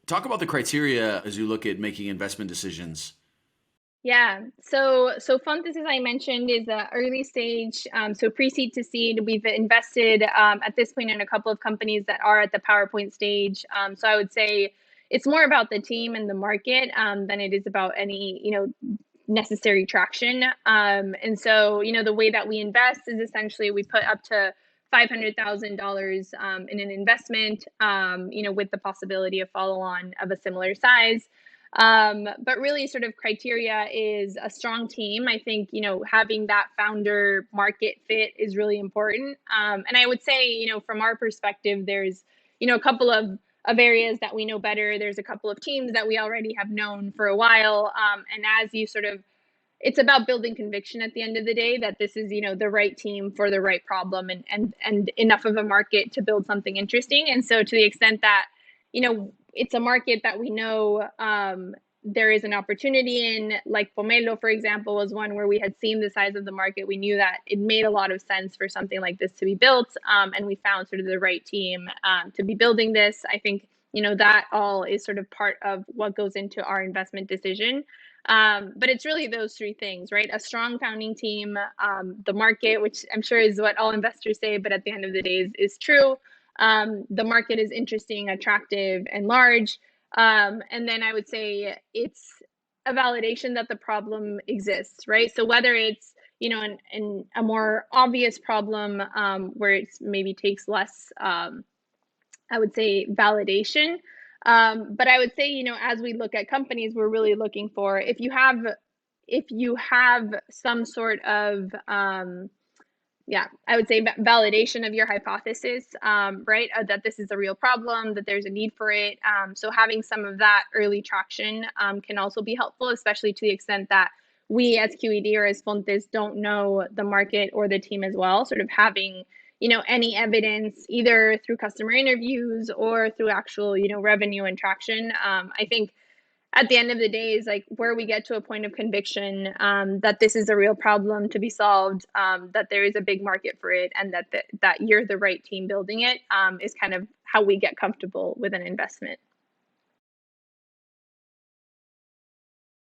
Talk about the criteria as you look at making investment decisions. Yeah. So Fontes, as I mentioned, is a early stage. So pre-seed to seed, we've invested at this point in a couple of companies that are at the PowerPoint stage. So I would say it's more about the team and the market than it is about any, necessary traction. And so, the way that we invest is essentially we put up to $500,000 in an investment, with the possibility of follow-on of a similar size. But really, sort of criteria is a strong team. I think, having that founder market fit is really important. And I would say, from our perspective, there's, a couple of areas that we know better. There's a couple of teams that we already have known for a while. And as you sort of, it's about building conviction at the end of the day that this is, the right team for the right problem and enough of a market to build something interesting. And so to the extent that, it's a market that we know there is an opportunity in, like Pomelo, for example, was one where we had seen the size of the market. We knew that it made a lot of sense for something like this to be built. And we found sort of the right team to be building this. I think, that all is sort of part of what goes into our investment decision. But it's really those three things, right? A strong founding team, the market, which I'm sure is what all investors say, but at the end of the day is true. The market is interesting, attractive, and large. And then I would say it's a validation that the problem exists, right? So whether it's, in a more obvious problem where it maybe takes less, I would say, validation. But I would say, as we look at companies, we're really looking for if you have some sort of I would say validation of your hypothesis, right? That this is a real problem, that there's a need for it. So having some of that early traction can also be helpful, especially to the extent that we as QED or as Fontes don't know the market or the team as well. Sort of having, any evidence either through customer interviews or through actual, revenue and traction. I think at the end of the day is like where we get to a point of conviction that this is a real problem to be solved, that there is a big market for it, and that you're the right team building it is kind of how we get comfortable with an investment.